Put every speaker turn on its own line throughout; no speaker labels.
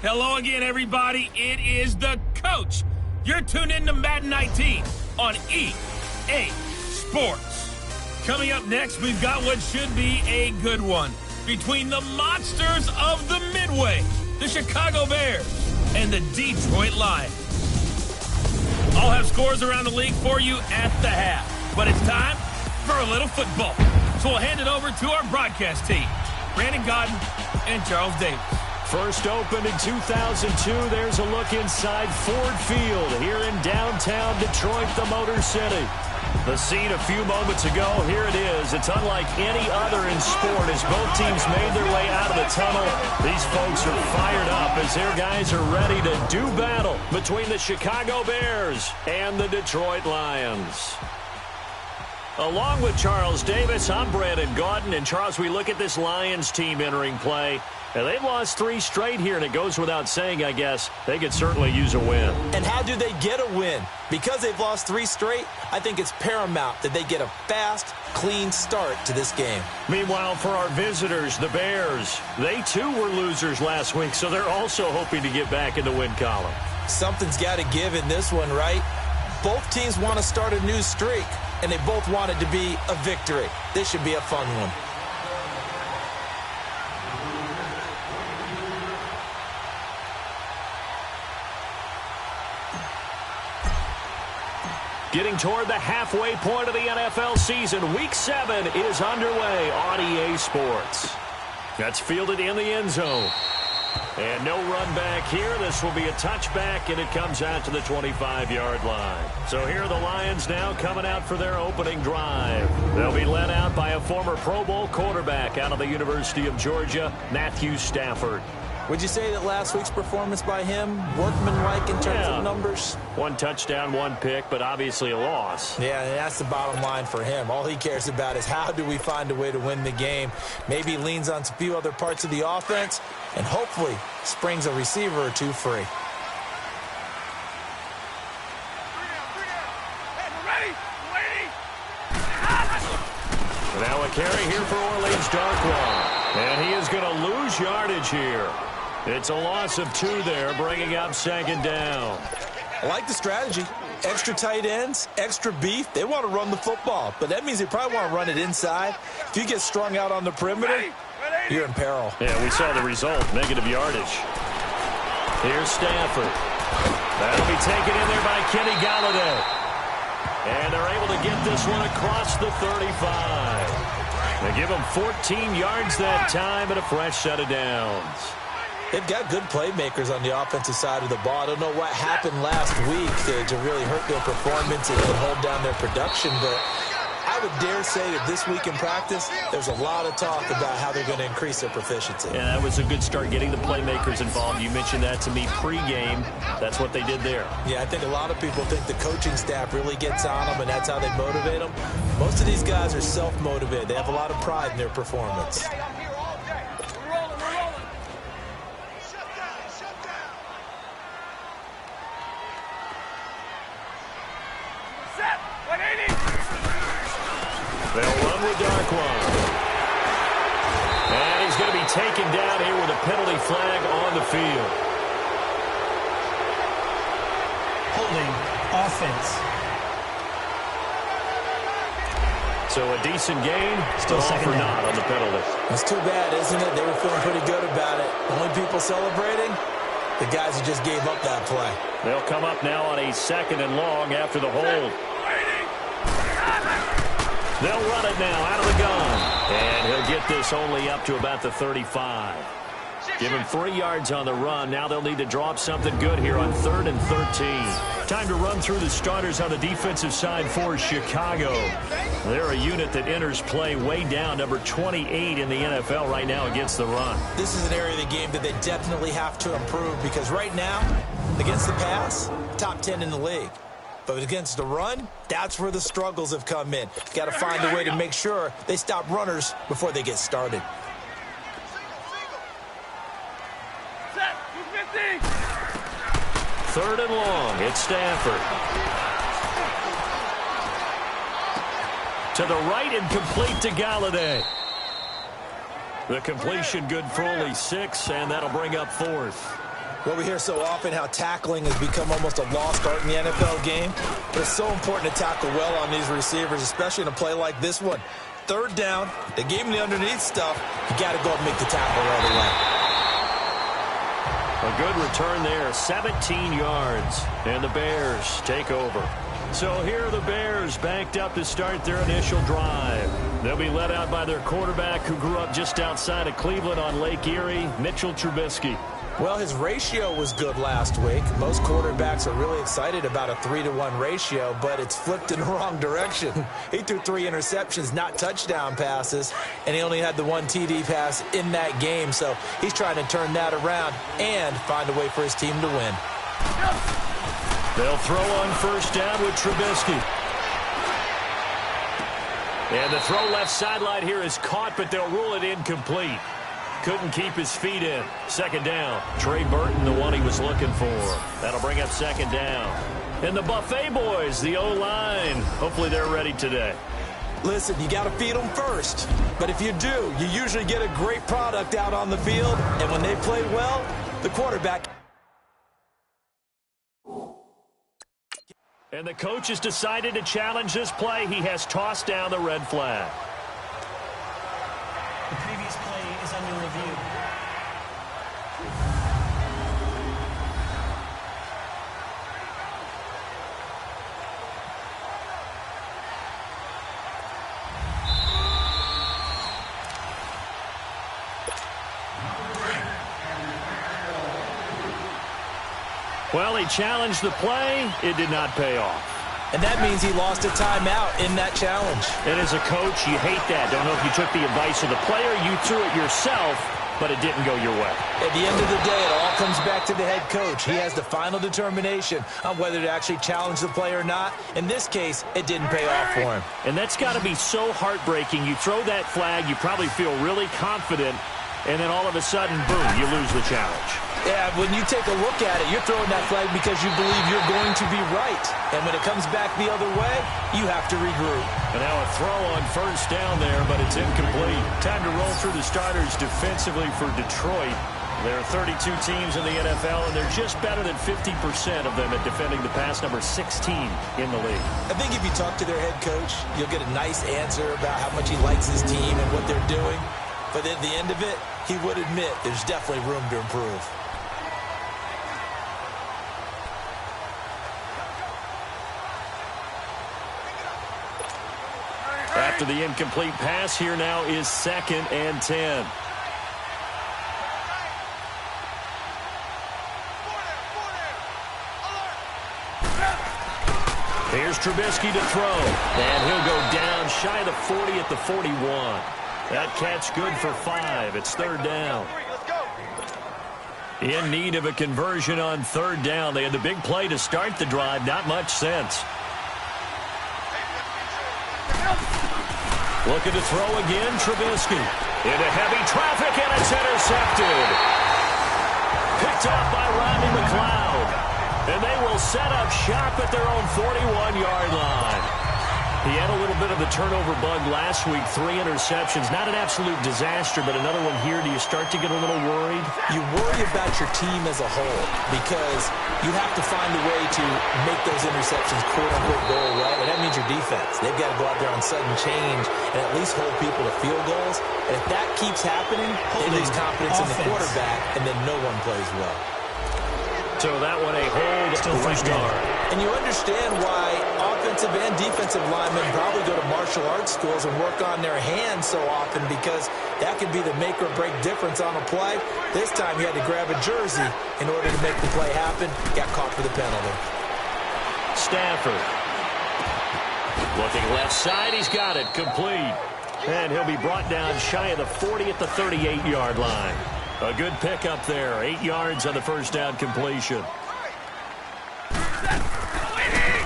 Hello again, everybody. It is the coach. You're tuned in to Madden 19 on EA Sports. Coming up next, we've got what should be a good one between the monsters of the Midway, the Chicago Bears, and the Detroit Lions. I'll have scores around the league for you at the half, but it's time for a little football. So we'll hand it over to our broadcast team, Brandon Godden and Charles Davis.
First opened in 2002, there's a look inside Ford Field here in downtown Detroit, the Motor City. The scene a few moments ago, here it is. It's unlike any other in sport as both teams made their way out of the tunnel. These folks are fired up as their guys are ready to do battle between the Chicago Bears and the Detroit Lions. Along with Charles Davis, I'm Brandon Gaudin. And Charles, we look at this Lions team entering play. And they've lost 3 straight here, and it goes without saying, I guess, they could certainly use a win.
And how do they get a win? Because they've lost 3 straight, I think it's paramount that they get a fast, clean start to this game.
Meanwhile, for our visitors, the Bears, they too were losers last week, so they're also hoping to get back in the win column.
Something's got to give in this one, right? Both teams want to start a new streak, and they both want it to be a victory. This should be a fun one.
Getting toward the halfway point of the NFL season, Week 7 is underway on EA Sports. That's fielded in the end zone. And no run back here. This will be a touchback, and it comes out to the 25-yard line. So here are the Lions now coming out for their opening drive. They'll be led out by a former Pro Bowl quarterback out of the University of Georgia, Matthew Stafford.
Would you say that last week's performance by him, workmanlike in terms of numbers?
1 touchdown, 1 pick, but obviously a loss.
Yeah, that's the bottom line for him. All he cares about is how do we find a way to win the game. Maybe leans on a few other parts of the offense, and hopefully springs a receiver or 2 free.
Now a carry here for Orleans Darkwa. And he is going to lose yardage here. It's a loss of 2 there, bringing up 2nd down.
I like the strategy. Extra tight ends, extra beef. They want to run the football, but that means they probably want to run it inside. If you get strung out on the perimeter, you're in peril.
Yeah, we saw the result, negative yardage. Here's Stafford. That'll be taken in there by Kenny Galladay. And they're able to get this one across the 35. They give him 14 yards that time and a fresh set of downs.
They've got good playmakers on the offensive side of the ball. I don't know what happened last week to really hurt their performance and hold down their production, but I would dare say that this week in practice, there's a lot of talk about how they're going to increase their proficiency.
Yeah, that was a good start, getting the playmakers involved. You mentioned that to me pregame. That's what they did there.
Yeah, I think a lot of people think the coaching staff really gets on them, and that's how they motivate them. Most of these guys are self-motivated. They have a lot of pride in their performance.
They'll run with Darkwa. And he's going to be taken down here with a penalty flag on the field.
Holding offense.
So a decent gain,
Still
all
second
for
down.
naught on the penalty.
It's too bad, isn't it? They were feeling pretty good about it. The only people celebrating, the guys who just gave up that play.
They'll come up now on a 2nd and long after the hold. They'll run it now out of the gun. And he'll get this only up to about the 35. Give him 3 yards on the run. Now they'll need to draw up something good here on 3rd and 13. Time to run through the starters on the defensive side for Chicago. They're a unit that enters play way down, number 28 in the NFL right now against the run.
This is an area of the game that they definitely have to improve because right now, against the pass, top 10 in the league. But against the run, that's where the struggles have come in. Got to find a way to make sure they stop runners before they get started.
Third and long, it's Stafford. To the right and complete to Galladay. The completion good for only 6, and that'll bring up 4th.
Well, we hear so often how tackling has become almost a lost art in the NFL game. But it's so important to tackle well on these receivers, especially in a play like this one. Third down, they gave him the underneath stuff. You got to go and make the tackle right away.
A good return there, 17 yards. And the Bears take over. So here are the Bears banked up to start their initial drive. They'll be led out by their quarterback who grew up just outside of Cleveland on Lake Erie, Mitchell Trubisky.
Well, his ratio was good last week. Most quarterbacks are really excited about a 3-to-1 ratio, but it's flipped in the wrong direction. He threw 3 interceptions, not touchdown passes, and he only had the 1 TD pass in that game. So he's trying to turn that around and find a way for his team to win.
They'll throw on first down with Trubisky. And the throw left sideline here is caught, but they'll rule it incomplete. Couldn't keep his feet in. Second down. Trey Burton, the one he was looking for. That'll bring up second down. And the Buffet boys, the O-line. Hopefully they're ready today.
Listen, you got to feed them first. But if you do, you usually get a great product out on the field. And when they play well, the quarterback.
And the coach has decided to challenge this play. He has tossed down the red flag.
The previous play is under review.
Well, he challenged the play. It did not pay off.
And that means he lost a timeout in that challenge.
And as a coach, you hate that. Don't know if you took the advice of the player, you threw it yourself, but it didn't go your way.
At the end of the day, it all comes back to the head coach. He has the final determination on whether to actually challenge the play or not. In this case, it didn't pay off for him.
And that's got to be so heartbreaking. You throw that flag, you probably feel really confident, and then all of a sudden, boom, you lose the challenge.
Yeah, when you take a look at it, you're throwing that flag because you believe you're going to be right. And when it comes back the other way, you have to regroup.
And now a throw on first down there, but it's incomplete. Time to roll through the starters defensively for Detroit. There are 32 teams in the NFL, and they're just better than 50% of them at defending the pass, number 16 in the league.
I think if you talk to their head coach, you'll get a nice answer about how much he likes his team and what they're doing. But at the end of it, he would admit there's definitely room to improve.
After the incomplete pass, here now is 2nd and 10. Here's Trubisky to throw. And he'll go down shy of the 40 at the 41. That catch good for 5. It's 3rd down. In need of a conversion on 3rd down. They had the big play to start the drive. Not much sense. Looking to throw again, Trubisky. Into heavy traffic, and it's intercepted. Picked off by Rodney McLeod. And they will set up shop at their own 41-yard line. He had a little bit of the turnover bug last week, 3 interceptions. Not an absolute disaster, but another one here. Do you start to get a little worried?
You worry about your team as a whole because you have to find a way to make those interceptions, quote-unquote, go away. And that means your defense. They've got to go out there on sudden change and at least hold people to field goals. And if that keeps happening, they lose confidence in the quarterback, and then no one plays well.
So that one a hold to right guard.
And you understand why offensive and defensive linemen probably go to martial arts schools and work on their hands so often, because that could be the make or break difference on a play. This time he had to grab a jersey in order to make the play happen. Got caught for the penalty.
Stafford. Looking left side. He's got it. Complete. And he'll be brought down shy of the 40 at the 38-yard line. A good pickup there. 8 yards on the first down completion.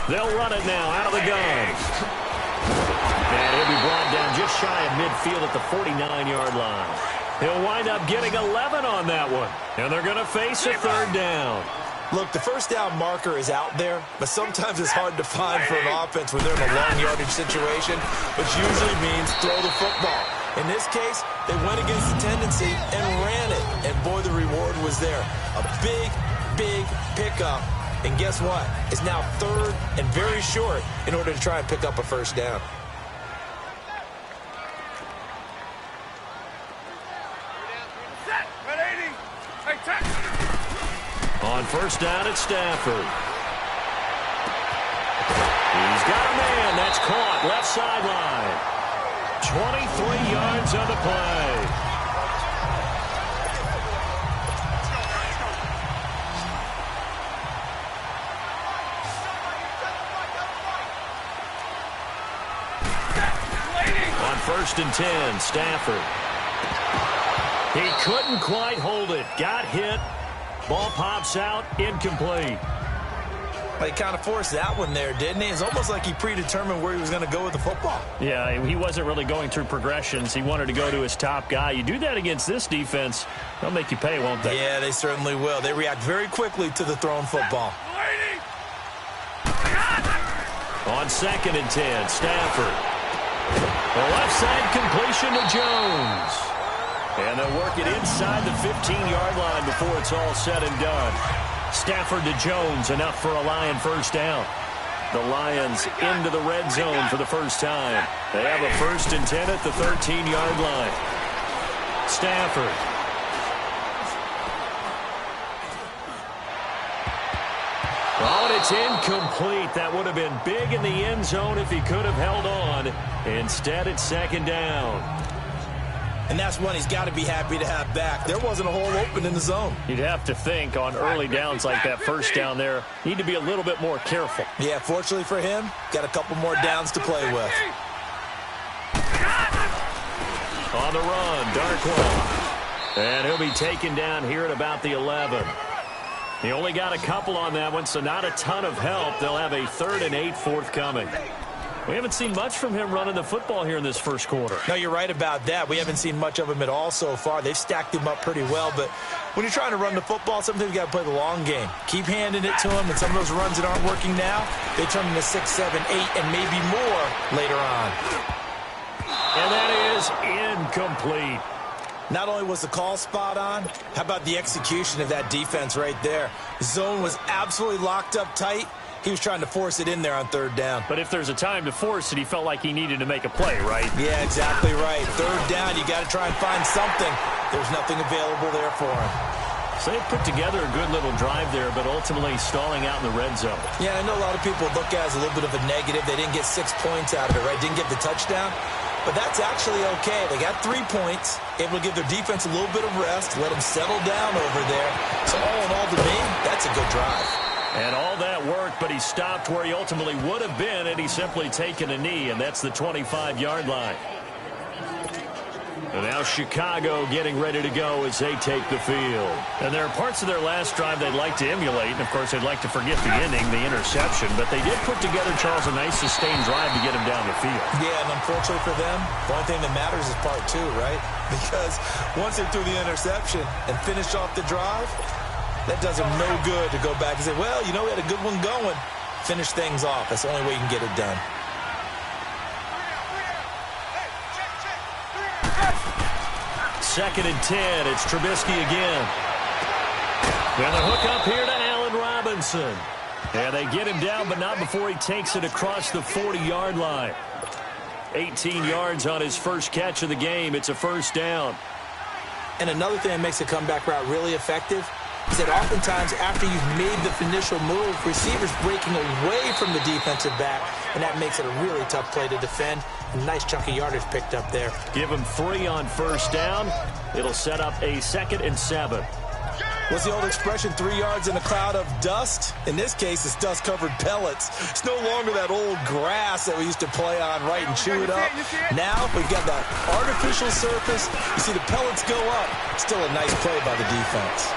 They'll run it now out of the gun. And he'll be brought down just shy of midfield at the 49-yard line. He'll wind up getting 11 on that one. And they're going to face a 3rd down.
Look, the first down marker is out there, but sometimes it's hard to find for an offense when they're in a long yardage situation, which usually means throw the football. In this case, they went against the tendency and ran it. and boy, the reward was there. A big, big pickup. And guess what? It's now 3rd and very short in order to try and pick up a first down.
On first down, it's Stafford. He's got a man. That's caught. Left sideline. 23 yards on the play. On first and 10, Stafford. He couldn't quite hold it. Got hit. Ball pops out, incomplete.
He kind of forced that one there, didn't he? It's almost like he predetermined where he was going to go with the football.
Yeah, he wasn't really going through progressions. He wanted to go to his top guy. You do that against this defense, they'll make you pay, won't they?
Yeah, they certainly will. They react very quickly to the thrown football.
On second and 10, Stafford. The left side completion to Jones. And they'll work it inside the 15-yard line before it's all said and done. Stafford to Jones, enough for a Lion first down. The Lions into the red zone for the first time. They have a first and 10 at the 13-yard line. Stafford. Oh, and it's incomplete. That would have been big in the end zone if he could have held on. Instead, it's second down.
And that's one he's got to be happy to have back. There wasn't a hole open in the zone.
You'd have to think on early downs like that first down there, need to be a little bit more careful.
Yeah, fortunately for him, got a couple more downs to play with.
On the run, Darkwa. And he'll be taken down here at about the 11. He only got a couple on that one, so not a ton of help. They'll have a 3rd and 8 forthcoming. We haven't seen much from him running the football here in this first quarter.
No, you're right about that. We haven't seen much of him at all so far. They've stacked him up pretty well, but when you're trying to run the football, sometimes you got to play the long game. Keep handing it to him, and some of those runs that aren't working now, they turn into 6, 7, 8, and maybe more later on.
And that is incomplete.
Not only was the call spot on, how about the execution of that defense right there? The zone was absolutely locked up tight. He was trying to force it in there on 3rd down.
But if there's a time to force it, he felt like he needed to make a play, right?
Yeah, exactly right. 3rd down, you got to try and find something. There's nothing available there for him.
So they put together a good little drive there, but ultimately stalling out in the red zone.
Yeah, I know a lot of people look at it as a little bit of a negative. They didn't get 6 points out of it, right? Didn't get the touchdown. But that's actually okay. They got 3 points, able to give their defense a little bit of rest, let them settle down over there. So all in all, to me, that's a good drive.
And all that worked, but he stopped where he ultimately would have been, and he's simply taken a knee, and that's the 25-yard line. And now Chicago getting ready to go as they take the field. And there are parts of their last drive they'd like to emulate, and of course they'd like to forget the ending, the interception, but they did put together, Charles, a nice sustained drive to get him down the field.
Yeah, and unfortunately for them, the only thing that matters is part 2, right? Because once they threw the interception and finished off the drive, that does them no good to go back and say, well, you know, we had a good one going. Finish things off. That's the only way you can get it done.
Second and 10. It's Trubisky again. And the hook up here to Allen Robinson. And they get him down, but not before he takes it across the 40-yard line. 18 yards on his first catch of the game. It's a first down.
And another thing that makes the comeback route really effective is that oftentimes after you've made the initial move, receivers breaking away from the defensive back, and that makes it a really tough play to defend. A nice chunk of yardage picked up there.
Give him 3 on first down. It'll set up a 2nd and 7.
What's the old expression, 3 yards in a cloud of dust? In this case, it's dust-covered pellets. It's no longer that old grass that we used to play on, right, and chew it up. Now we've got that artificial surface. You see the pellets go up. Still a nice play by the defense.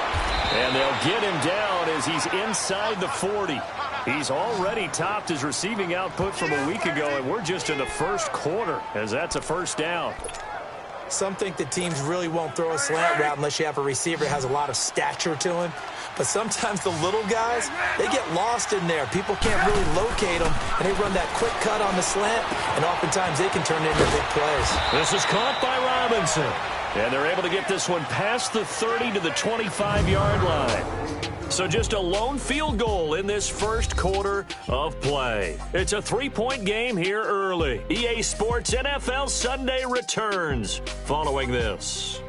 And they'll get him down as he's inside the 40. He's already topped his receiving output from a week ago, and we're just in the first quarter as that's a first down.
Some think that teams really won't throw a slant route unless you have a receiver that has a lot of stature to him. But sometimes the little guys, they get lost in there. People can't really locate them, and they run that quick cut on the slant, and oftentimes they can turn into big plays.
This is caught by Robinson. And they're able to get this one past the 30 to the 25-yard line. So just a lone field goal in this first quarter of play. It's a 3-point game here early. EA Sports NFL Sunday returns following this.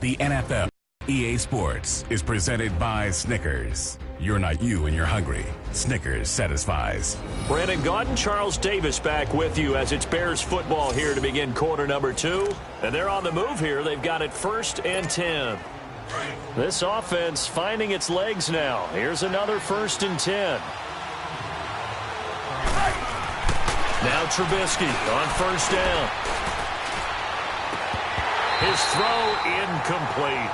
The NFL EA Sports is presented by Snickers. You're not you and you're hungry. Snickers satisfies.
Brandon Gaudin, Charles Davis back with you as it's Bears football here to begin quarter number 2. And they're on the move here. They've got it 1st and 10. This offense finding its legs now. Here's another 1st and 10. Now Trubisky on 1st down. His throw incomplete.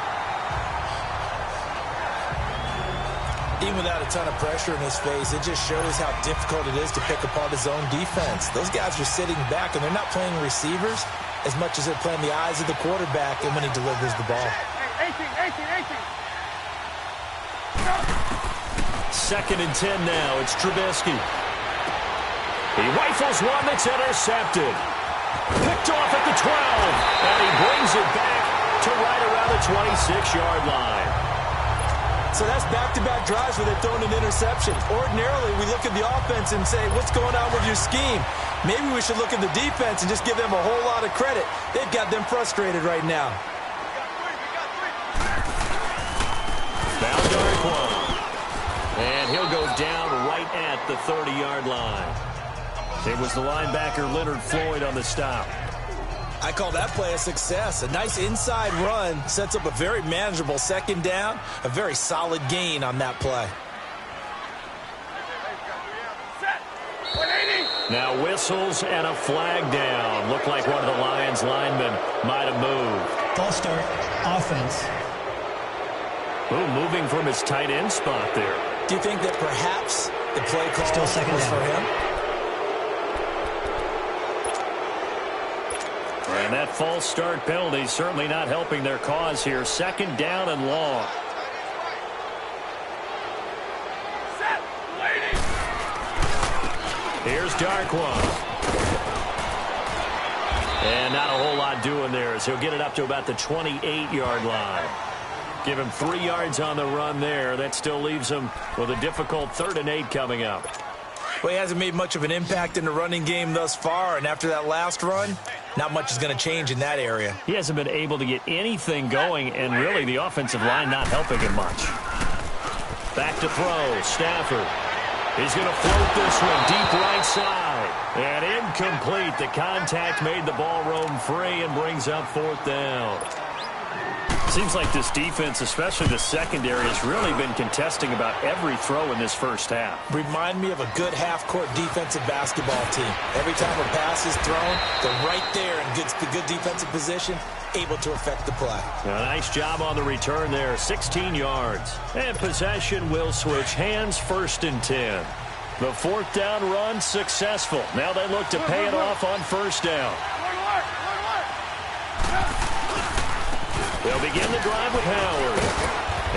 Even without a ton of pressure in his face, it just shows how difficult it is to pick apart his own defense. Those guys are sitting back, and they're not playing receivers as much as they're playing the eyes of the quarterback and when he delivers the ball.
2nd and 10 now. It's Trubisky. He rifles one that's intercepted. Picked off at the 12, and he brings it back to right around the 26-yard line.
So that's back-to-back drives where they've thrown an interception. Ordinarily, we look at the offense and say, what's going on with your scheme? Maybe we should look at the defense and just give them a whole lot of credit. They've got them frustrated right now.
Now Darkwan. And he'll go down right at the 30-yard line. It was the linebacker Leonard Floyd on the stop.
I call that play a success. A nice inside run sets up a very manageable 2nd down. A very solid gain on that play.
Now whistles and a flag down. Looked like one of the Lions linemen might have moved.
False start, offense.
Ooh, moving from his tight end spot there.
Do you think that perhaps the play call
Still 2nd
was
down
for him?
And that false start penalty certainly not helping their cause here. 2nd down and long. Here's Darkwan. And not a whole lot doing there as he'll get it up to about the 28-yard line. Give him 3 yards on the run there. That still leaves him with a difficult 3rd and 8 coming up.
Well, he hasn't made much of an impact in the running game thus far, and after that last run, not much is going to change in that area.
He hasn't been able to get anything going, and really the offensive line not helping him much. Back to throw, Stafford. He's going to float this one deep right side. And incomplete. The contact made the ball roam free and brings up 4th down. Seems like this defense, especially the secondary, has really been contesting about every throw in this first half.
Remind me of a good half-court defensive basketball team. Every time a pass is thrown, they're right there in good defensive position, able to affect the play.
A nice job on the return there, 16 yards. And possession will switch hands, 1st and 10. The 4th down run successful. Now they look to pay it off on 1st down. They'll begin the drive with Howard.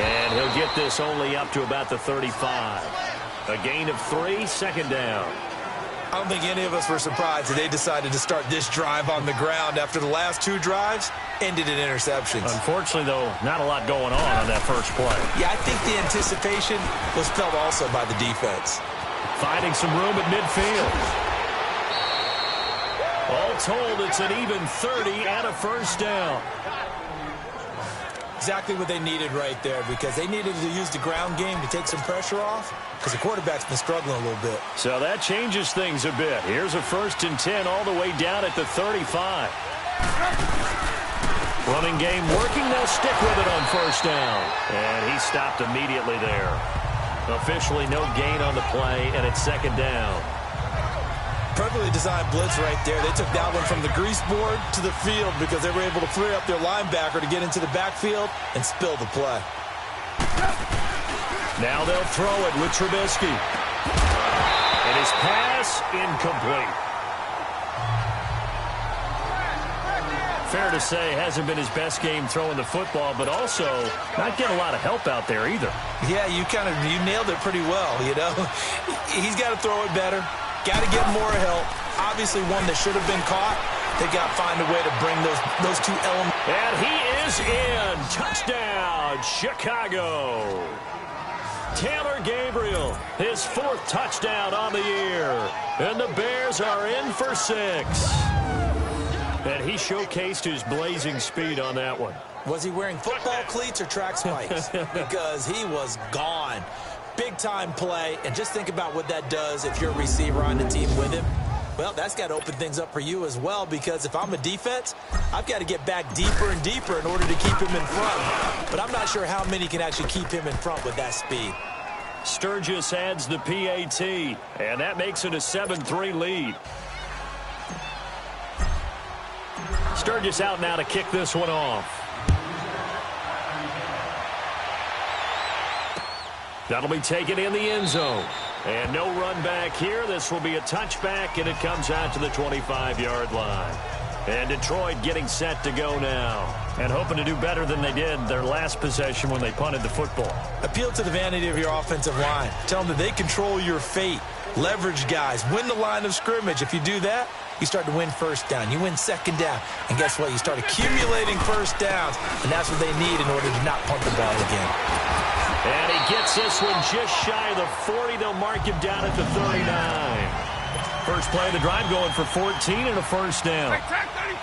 And he'll get this only up to about the 35. A gain of 3, 2nd down.
I don't think any of us were surprised that they decided to start this drive on the ground after the last 2 drives ended in interceptions.
Unfortunately, though, not a lot going on that first play.
Yeah, I think the anticipation was felt also by the defense.
Finding some room at midfield. All told, it's an even 30 and a 1st down.
Exactly what they needed right there, because they needed to use the ground game to take some pressure off, because the quarterback's been struggling a little bit.
So that changes things a bit. Here's a 1st and 10 all the way down at the 35. Running game working. They'll stick with it on 1st down. And he stopped immediately there. Officially no gain on the play, and it's 2nd down.
Perfectly designed blitz right there. They took that one from the grease board to the field because they were able to free up their linebacker to get into the backfield and spill the play.
Now they'll throw it with Trubisky. And his pass incomplete. Fair to say, hasn't been his best game throwing the football, but also not getting a lot of help out there either.
Yeah, you nailed it pretty well, you know. He's got to throw it better. Got to get more help. obviously one that should have been caught. They got to find a way to bring those two elements.
And he is in. Touchdown, Chicago. Taylor Gabriel, his 4th touchdown on the year. And the Bears are in for 6. And he showcased his blazing speed on that one.
Was he wearing football cleats or track spikes? Because he was gone. Big-time play. And just think about what that does if you're a receiver on the team with him. Well, that's got to open things up for you as well, because if I'm a defense, I've got to get back deeper and deeper in order to keep him in front. But I'm not sure how many can actually keep him in front with that speed.
Sturgis adds the PAT, and that makes it a 7-3 lead. Sturgis out now to kick this one off. That'll be taken in the end zone. And no run back here. This will be a touchback, and it comes out to the 25-yard line. And Detroit getting set to go now, and hoping to do better than they did their last possession when they punted the football.
Appeal to the vanity of your offensive line. Tell them that they control your fate. Leverage guys. Win the line of scrimmage. If you do that, you start to win first down. You win second down. And guess what? You start accumulating first downs, and that's what they need in order to not punt the ball again.
And he gets this one just shy of the 40. They'll mark him down at the 39. First play of the drive going for 14 and a first down.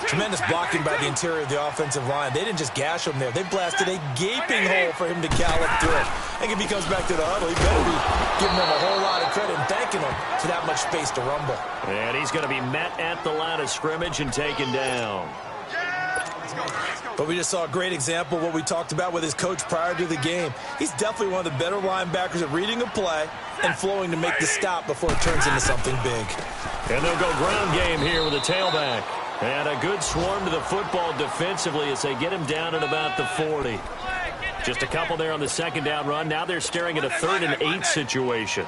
Tremendous blocking by the interior of the offensive line. They didn't just gash him there. They blasted a gaping hole for him to gallop through it. And if he comes back to the huddle, he better be giving them a whole lot of credit and thanking them for that much space to rumble.
And he's going to be met at the line of scrimmage and taken down.
But we just saw a great example of what we talked about with his coach prior to the game. He's definitely one of the better linebackers at reading a play and flowing to make the stop before it turns into something big.
And they'll go ground game here with a tailback. And a good swarm to the football defensively as they get him down at about the 40. Just a couple there on the second down run. Now they're staring at a 3rd and 8 situation.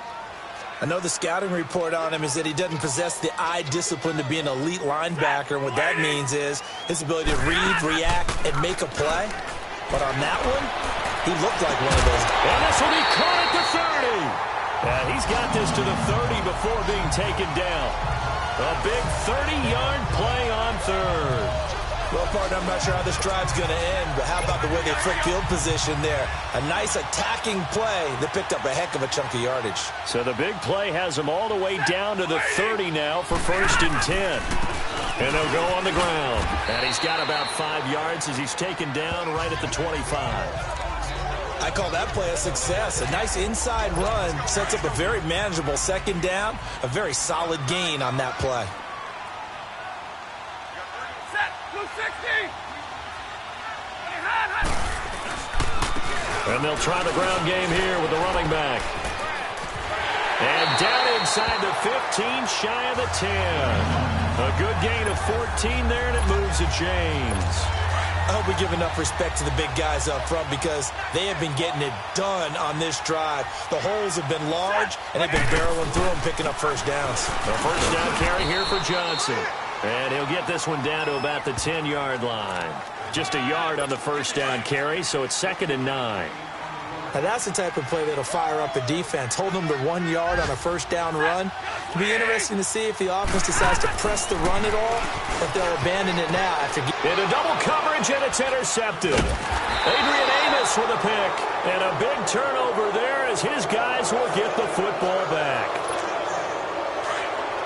I know the scouting report on him is that he doesn't possess the eye discipline to be an elite linebacker. And what that means is his ability to read, react, and make a play. But on that one, he looked like one of those.
And this will be caught at the 30. He's got this to the 30 before being taken down. A big 30-yard play on 3rd.
Well, partner, I'm not sure how this drive's going to end, but how about the way they flip field position there? A nice attacking play that picked up a heck of a chunk of yardage.
So the big play has him all the way down to the 30 now for 1st and 10. And they'll go on the ground. And he's got about 5 yards as he's taken down right at the 25.
I call that play a success. A nice inside run sets up a very manageable second down, a very solid gain on that play.
And they'll try the ground game here with the running back. And down inside the 15, shy of the 10. A good gain of 14 there, and it moves the chains.
I hope we give enough respect to the big guys up front because they have been getting it done on this drive. The holes have been large, and they've been barreling through them, picking up first downs.
The first down carry here for Johnson. And he'll get this one down to about the 10-yard line. Just a yard on the first down carry, so it's 2nd and 9.
Now that's the type of play that'll fire up a defense. Hold them to 1 yard on a first down run. It'll be interesting to see if the offense decides to press the run at all, or if they'll abandon it now after.
In a double coverage, and it's intercepted. Adrian Amos with a pick, and a big turnover there as his guys will get the football back.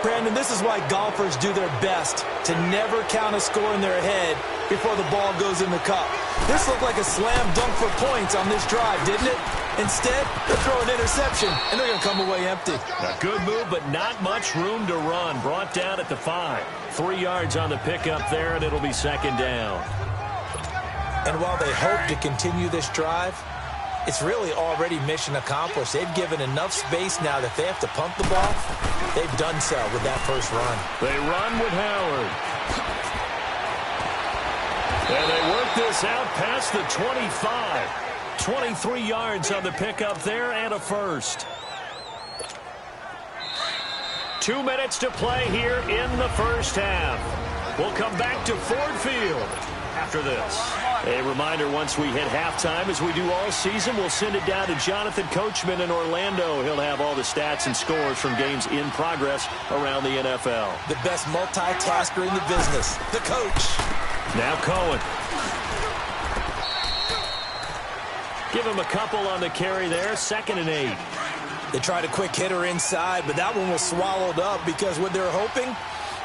Brandon, this is why golfers do their best to never count a score in their head before the ball goes in the cup. This looked like a slam dunk for points on this drive, didn't it? Instead, they'll throw an interception, and they're going to come away empty.
A good move, but not much room to run. Brought down at the 5. 3 yards on the pickup there, and it'll be 2nd down.
And while they hope to continue this drive, it's really already mission accomplished. They've given enough space now that if they have to pump the ball, they've done so with that first run.
They run with Howard. And they work this out past the 25. 23 yards on the pickup there and a first. 2 minutes to play here in the first half. We'll come back to Ford Field after this. A reminder, once we hit halftime, as we do all season, we'll send it down to Jonathan Coachman in Orlando. He'll have all the stats and scores from games in progress around the NFL.
The best multitasker in the business, the coach.
Now Cohen. Give him a couple on the carry there, 2nd and 8.
They tried a quick hitter inside, but that one was swallowed up because what they're hoping,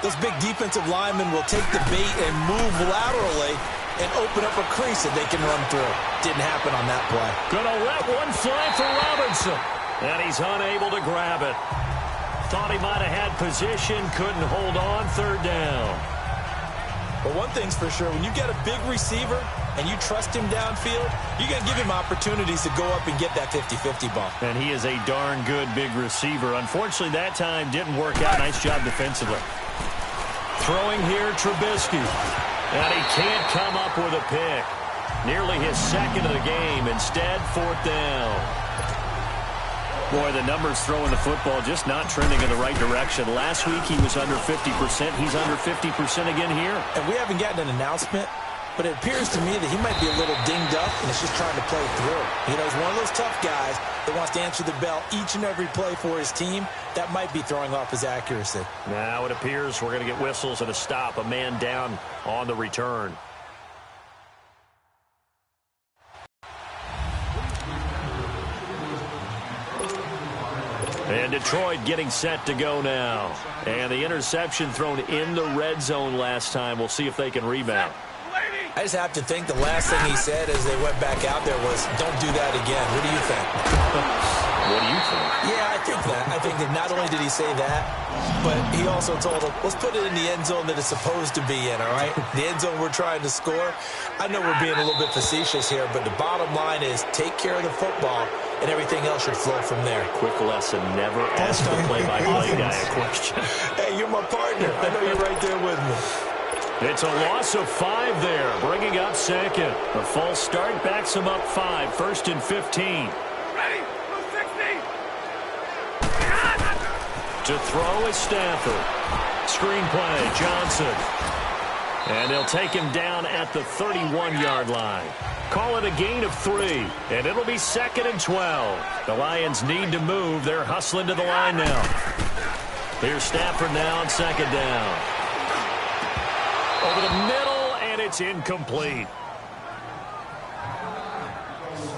those big defensive linemen will take the bait and move laterally and open up a crease that they can run through. Didn't happen on that play.
Gonna let one fly for Robinson. And he's unable to grab it. Thought he might have had position, couldn't hold on, 3rd down.
But one thing's for sure, when you get a big receiver and you trust him downfield, you're going to give him opportunities to go up and get that 50-50 ball.
And he is a darn good big receiver. Unfortunately, that time didn't work out. Nice job defensively. Throwing here, Trubisky. And he can't come up with a pick. Nearly his 2nd of the game. Instead, 4th down. Boy, the numbers throwing the football just not trending in the right direction. Last week he was under 50%. He's under 50% again here.
And we haven't gotten an announcement, but it appears to me that he might be a little dinged up and is just trying to play through. You know, he's one of those tough guys that wants to answer the bell each and every play for his team. That might be throwing off his accuracy.
Now it appears we're going to get whistles and a stop. A man down on the return. And Detroit getting set to go now. And the interception thrown in the red zone last time. We'll see if they can rebound.
I just have to think the last thing he said as they went back out there was, don't do that again. What do you think?
What do you think?
Yeah, I think that. I think that not only did he say that, but he also told them, let's put it in the end zone that it's supposed to be in, all right? The end zone we're trying to score. I know we're being a little bit facetious here, but the bottom line is take care of the football, and everything else should flow from there.
Quick lesson, never ask the play-by-play guy a question.
Hey, you're my partner. I know you're right there with me.
It's a loss of 5 there, bringing up 2nd. A false start backs him up 5, 1st and 15.
Ready, 60.
To throw is Stafford. Screenplay, Johnson. And they'll take him down at the 31-yard line. Call it a gain of 3, and it'll be 2nd and 12. The Lions need to move. They're hustling to the line now. Here's Stafford now on 2nd down. Over the middle, and it's incomplete.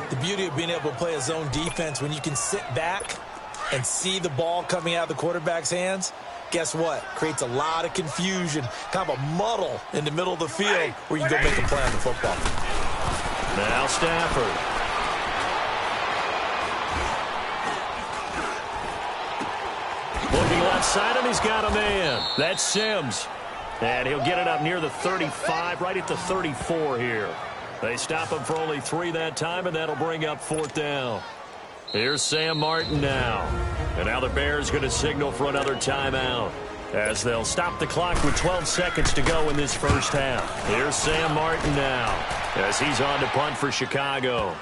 The beauty of being able to play a zone defense, when you can sit back and see the ball coming out of the quarterback's hands, guess what? Creates a lot of confusion, kind of a muddle in the middle of the field where you go make a play on the football.
Now Stafford. Looking left side, and he's got a man. That's Sims. And he'll get it up near the 35, right at the 34 here. They stop him for only 3 that time, and that'll bring up 4th down. Here's Sam Martin now. And now the Bears going to signal for another timeout, as they'll stop the clock with 12 seconds to go in this first half. Here's Sam Martin now, as he's on to punt for Chicago.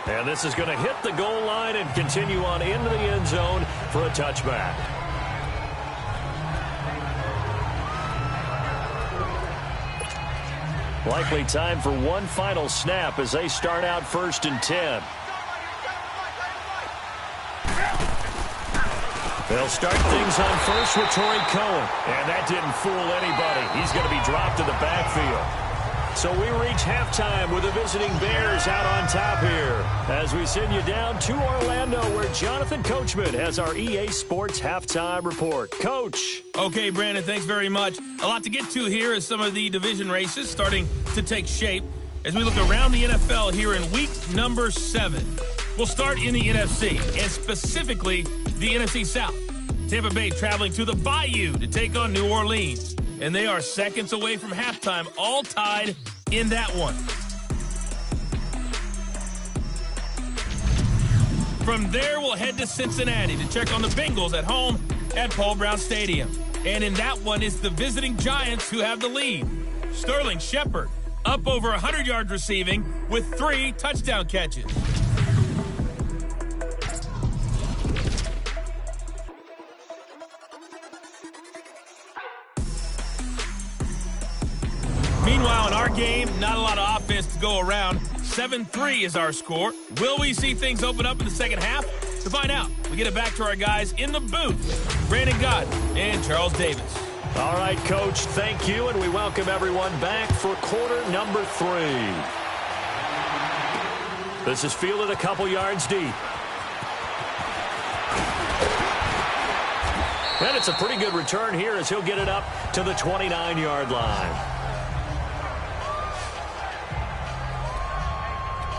And this is going to hit the goal line and continue on into the end zone for a touchback. Likely time for one final snap as they start out 1st and 10. They'll start things on first with Torrey Cohen. And that didn't fool anybody. He's going to be dropped to the backfield. So we reach halftime with the visiting Bears out on top here, as we send you down to Orlando, where Jonathan Coachman has our EA Sports Halftime Report. Coach.
Okay, Brandon, thanks very much. A lot to get to here as some of the division races starting to take shape as we look around the NFL here in week number 7. We'll start in the NFC, and specifically the NFC South. Tampa Bay traveling to the Bayou to take on New Orleans. And they are seconds away from halftime, all tied in that one. From there, we'll head to Cincinnati to check on the Bengals at home at Paul Brown Stadium. And in that one is the visiting Giants who have the lead. Sterling Shepard up over 100 yards receiving with 3 touchdown catches. Meanwhile, in our game, not a lot of offense to go around. 7-3 is our score. Will we see things open up in the second half? To find out, we get it back to our guys in the booth, Brandon Gott and Charles Davis.
All right, Coach, thank you, and we welcome everyone back for quarter number 3. This is fielded a couple yards deep. And it's a pretty good return here as he'll get it up to the 29-yard line.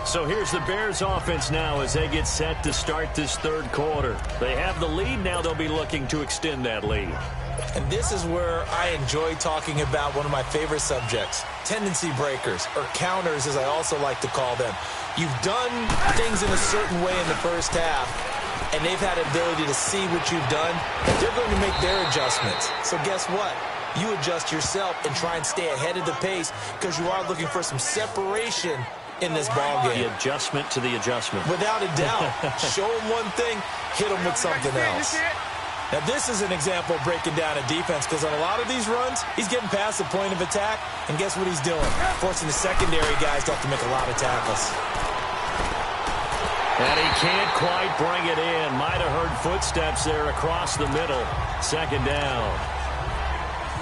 So here's the Bears offense now as they get set to start this third quarter. They have the lead. Now they'll be looking to extend that lead.
And this is where I enjoy talking about one of my favorite subjects, tendency breakers, or counters as I also like to call them. You've done things in a certain way in the first half, and they've had the ability to see what you've done. They're going to make their adjustments. So guess what? You adjust yourself and try and stay ahead of the pace because you are looking for some separation in this ball game.
The adjustment to the adjustment.
Without a doubt. Show him one thing, hit him with something else. Now, this is an example of breaking down a defense because on a lot of these runs, he's getting past the point of attack, and guess what he's doing? Forcing the secondary guys to have to make a lot of tackles.
And he can't quite bring it in. Might have heard footsteps there across the middle. Second down.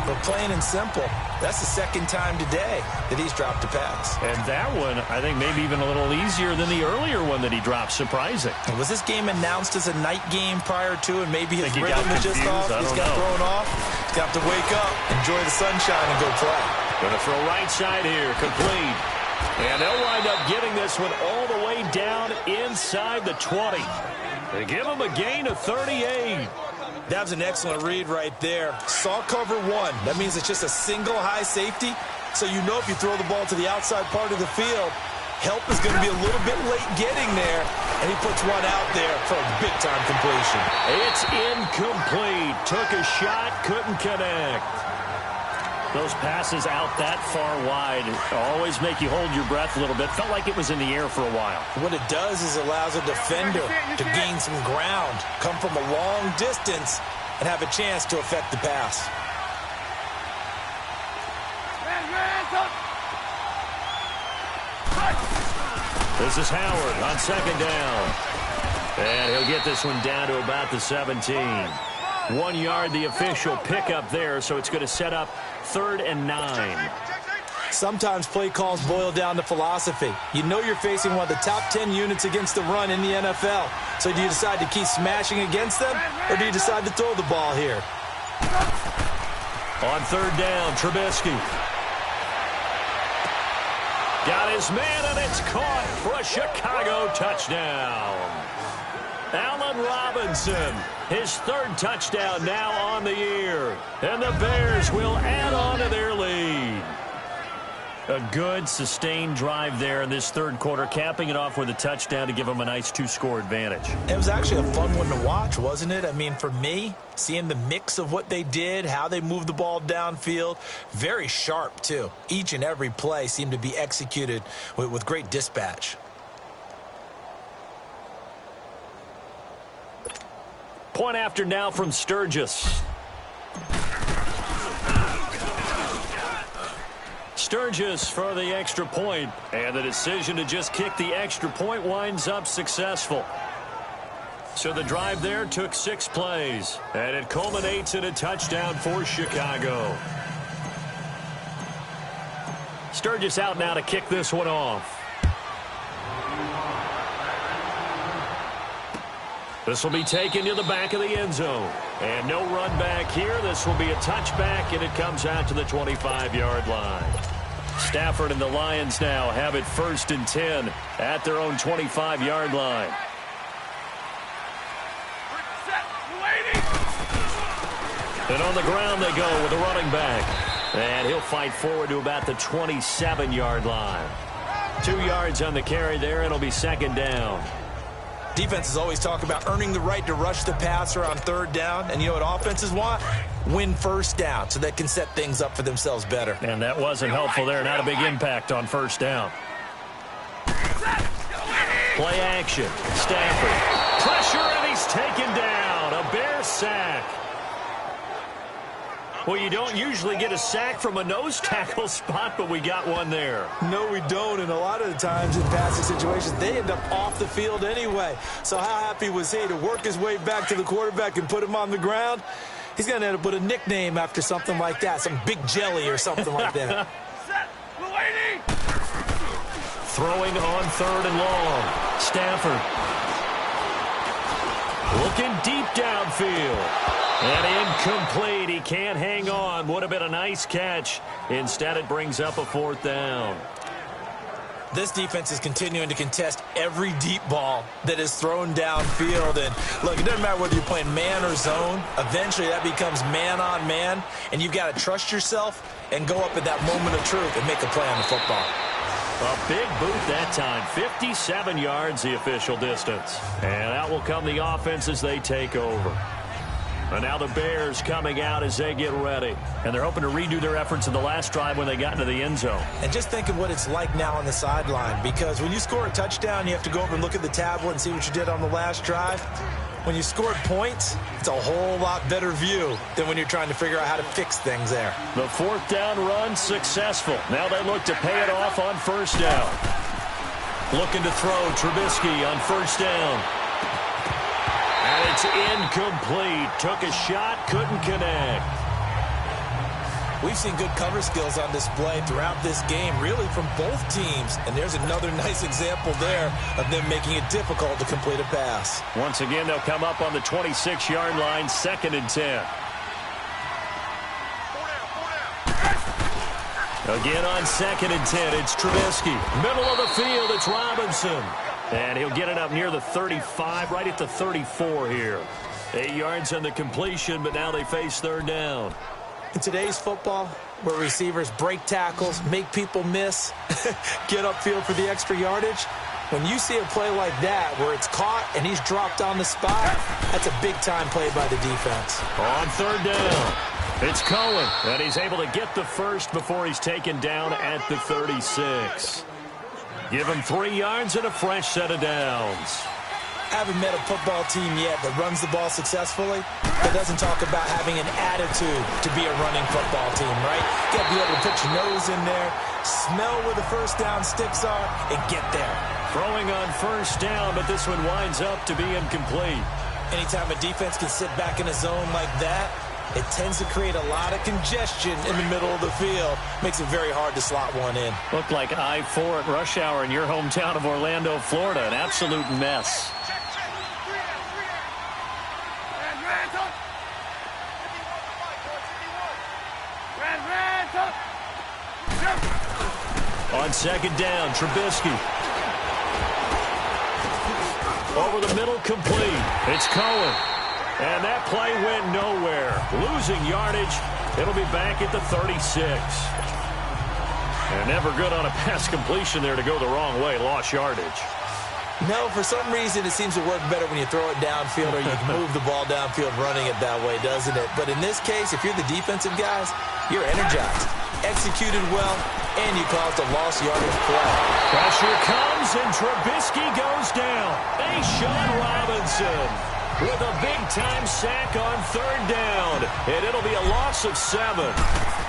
But plain and simple, that's the second time today that he's dropped a pass.
And that one, I think, maybe even a little easier than the earlier one that he dropped. Surprising.
And was this game announced as a night game prior to, and maybe his rhythm was just off?
He's
got thrown off. He's got to wake up, enjoy the sunshine, and go play.
Going to throw right side here, complete. And they'll wind up getting this one all the way down inside the 20. They give him a gain of 38.
That was an excellent read right there. Saw cover one. That means it's just a single high safety. So you know if you throw the ball to the outside part of the field, help is going to be a little bit late getting there. And he puts one out there for a big-time completion.
It's incomplete. Took a shot, couldn't connect. Those passes out that far wide always make you hold your breath a little bit. Felt like it was in the air for a while.
What it does is allows a defender to gain some ground, come from a long distance, and have a chance to affect the pass.
This is Howard on second down. And he'll get this one down to about the 17. 1 yard, the official pickup there, so it's going to set up 3rd and 9.
Sometimes play calls boil down to philosophy. You know you're facing one of the top 10 units against the run in the NFL. So do you decide to keep smashing against them, or do you decide to throw the ball here?
On 3rd down, Trubisky. Got his man, and it's caught for a Chicago touchdown. Allen Robinson, his 3rd touchdown now on the year. And the Bears will add on to their lead. A good, sustained drive there in this third quarter, capping it off with a touchdown to give them a nice 2-score advantage.
It was actually a fun one to watch, wasn't it? I mean, for me, seeing the mix of what they did, how they moved the ball downfield, very sharp, too. Each and every play seemed to be executed with great dispatch.
Point after now from Sturgis. Sturgis for the extra point, and the decision to just kick the extra point winds up successful. So the drive there took 6 plays, and it culminates in a touchdown for Chicago. Sturgis out now to kick this one off. This will be taken to the back of the end zone. And no run back here. This will be a touchback, and it comes out to the 25-yard line. Stafford and the Lions now have it 1st and 10 at their own 25-yard line. And on the ground they go with a running back. And he'll fight forward to about the 27-yard line. 2 yards on the carry there, and it'll be 2nd down.
Defenses always talk about earning the right to rush the passer on 3rd down. And you know what offenses want? Win 1st down so they can set things up for themselves better.
And that wasn't helpful there. Not a big impact on 1st down. Play action. Stafford. Pressure, and he's taken down. A Bear sack. Well, you don't usually get a sack from a nose tackle spot, but we got one there.
No, we don't, and a lot of the times in passing situations, they end up off the field anyway. So how happy was he to work his way back to the quarterback and put him on the ground? He's going to end up with a nickname after something like that, some Big Jelly or something like that.
Throwing on 3rd and long. Stafford. Looking deep downfield. And incomplete. He can't hang on. Would have been a nice catch. Instead, it brings up a 4th down.
This defense is continuing to contest every deep ball that is thrown downfield. And, look, it doesn't matter whether you're playing man or zone. Eventually, that becomes man on man. And you've got to trust yourself and go up at that moment of truth and make a play on the football.
A big boot that time. 57 yards the official distance. And out will come the offense as they take over. And now the Bears coming out as they get ready. And they're hoping to redo their efforts in the last drive when they got into the end zone.
And just think of what it's like now on the sideline. Because when you score a touchdown, you have to go over and look at the tablet and see what you did on the last drive. When you scored points, it's a whole lot better view than when you're trying to figure out how to fix things there.
The 4th down run successful. Now they look to pay it off on 1st down. Looking to throw Trubisky on 1st down. And it's incomplete. Took a shot, couldn't connect.
We've seen good cover skills on display throughout this game, really from both teams. And there's another nice example there of them making it difficult to complete a pass.
Once again, they'll come up on the 26-yard line, 2nd and 10. Again on 2nd and 10, it's Trubisky. Middle of the field, it's Robinson. And he'll get it up near the 35, right at the 34 here. 8 yards on the completion, but now they face 3rd down.
In today's football, where receivers break tackles, make people miss, get upfield for the extra yardage, when you see a play like that where it's caught and he's dropped on the spot, that's a big-time play by the defense.
On 3rd down, it's Cohen, and he's able to get the first before he's taken down at the 36. Give him 3 yards and a fresh set of downs.
Haven't met a football team yet that runs the ball successfully that doesn't talk about having an attitude to be a running football team, right? You got to be able to put your nose in there, smell where the 1st down sticks are, and get there.
Throwing on 1st down, but this one winds up to be incomplete.
Anytime a defense can sit back in a zone like that, it tends to create a lot of congestion in the middle of the field. Makes it very hard to slot one in.
Looked like I-4 at rush hour in your hometown of Orlando, Florida. An absolute mess. On 2nd down, Trubisky. Over the middle, complete. It's Cohen. And that play went nowhere. Losing yardage. It'll be back at the 36. And never good on a pass completion there to go the wrong way. Lost yardage.
No, for some reason it seems to work better when you throw it downfield or you can move the ball downfield running it that way, doesn't it? But in this case, if you're the defensive guys, you're energized, executed well, and you caused a lost yardage play.
Pressure comes, and Trubisky goes down. Sean Robinson with a big-time sack on 3rd down, and it'll be a loss of 7.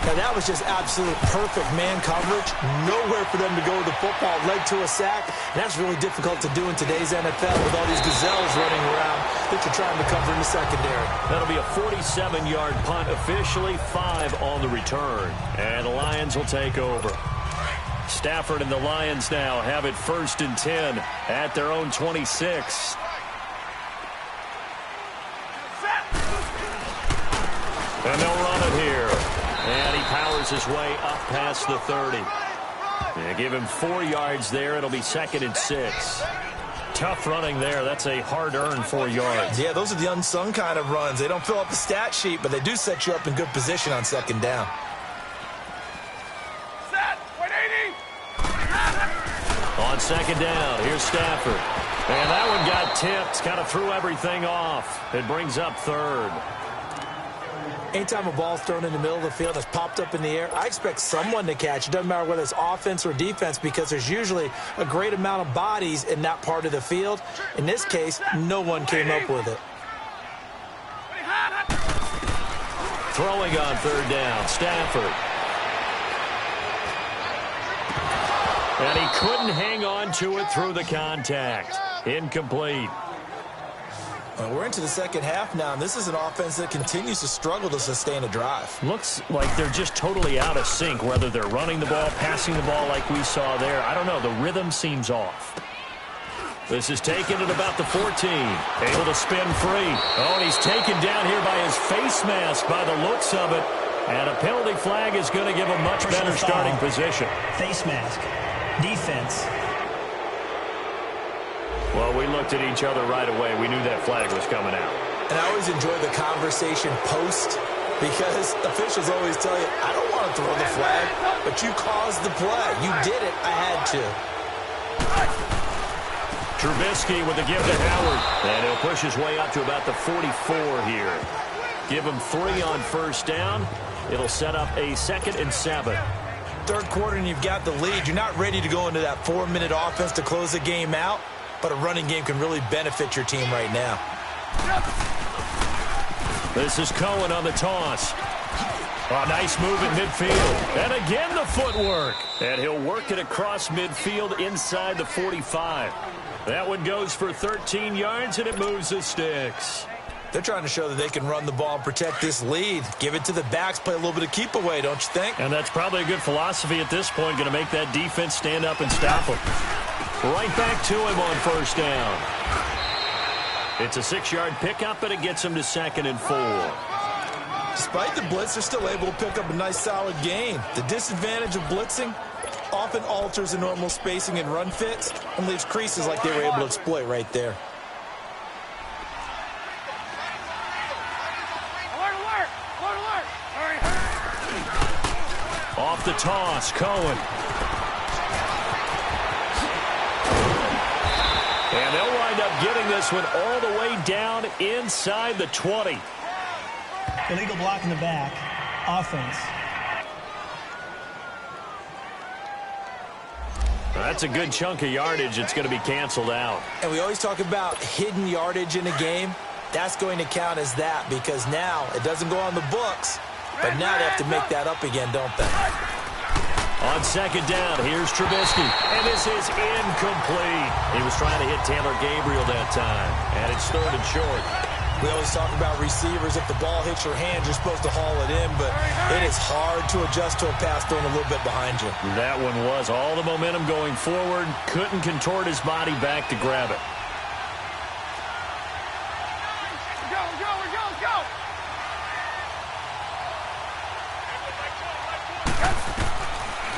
Now, that was just absolute perfect man coverage. Nowhere for them to go with the football. Led to a sack, and that's really difficult to do in today's NFL with all these gazelles running around that you're trying to cover in the secondary.
That'll be a 47-yard punt, officially 5 on the return, and the Lions will take over. Stafford and the Lions now have it 1st and 10 at their own 26. And they'll run it here. And he powers his way up past the 30. Yeah, give him 4 yards there. It'll be 2nd and 6. Tough running there. That's a hard-earned 4 yards.
Yeah, those are the unsung kind of runs. They don't fill up the stat sheet, but they do set you up in good position on 2nd down.
On 2nd down, here's Stafford. And that one got tipped. Kind of threw everything off. It brings up 3rd.
Anytime a ball's thrown in the middle of the field that's popped up in the air, I expect someone to catch. It doesn't matter whether it's offense or defense because there's usually a great amount of bodies in that part of the field. In this case, no one came up with it.
Throwing on third down, Stafford. And he couldn't hang on to it through the contact. Incomplete.
Well, we're into the second half now, and this is an offense that continues to struggle to sustain a drive.
Looks like they're just totally out of sync, whether they're running the ball, passing the ball like we saw there. I don't know. The rhythm seems off. This is taken at about the 14. Able to spin free. Oh, and he's taken down here by his face mask by the looks of it. And a penalty flag is going to give a much better starting position.
Face mask. Defense.
Well, we looked at each other right away. We knew that flag was coming out.
And I always enjoy the conversation post because officials always tell you, I don't want to throw the flag, but you caused the play. You did it. I had to.
Trubisky with the give to Howard. And he'll push his way up to about the 44 here. Give him 3 on first down. It'll set up a 2nd and 7.
Third quarter and you've got the lead. You're not ready to go into that 4-minute offense to close the game out, but a running game can really benefit your team right now.
This is Cohen on the toss. Oh, nice move in midfield. And again the footwork. And he'll work it across midfield inside the 45. That one goes for 13 yards, and it moves the sticks.
They're trying to show that they can run the ball and protect this lead. Give it to the backs, play a little bit of keep away, don't you think?
And that's probably a good philosophy at this point, going to make that defense stand up and stop them. Right back to him on first down. It's a 6-yard pickup, and it gets him to 2nd and 4.
Despite the blitz, they're still able to pick up a nice, solid gain. The disadvantage of blitzing often alters the normal spacing and run fits and leaves creases like they were able to exploit right there.
Off the toss, Cohen. And they'll wind up getting this one all the way down inside the 20.
Illegal block in the back. Offense.
That's a good chunk of yardage. It's going to be canceled out.
And we always talk about hidden yardage in a game. That's going to count as that because now it doesn't go on the books, but now they have to make that up again, don't they?
On second down, here's Trubisky. And this is incomplete. He was trying to hit Taylor Gabriel that time. And it's 3rd and short.
We always talk about receivers. If the ball hits your hands, you're supposed to haul it in, but it is hard to adjust to a pass thrown a little bit behind you.
That one was all the momentum going forward. Couldn't contort his body back to grab it.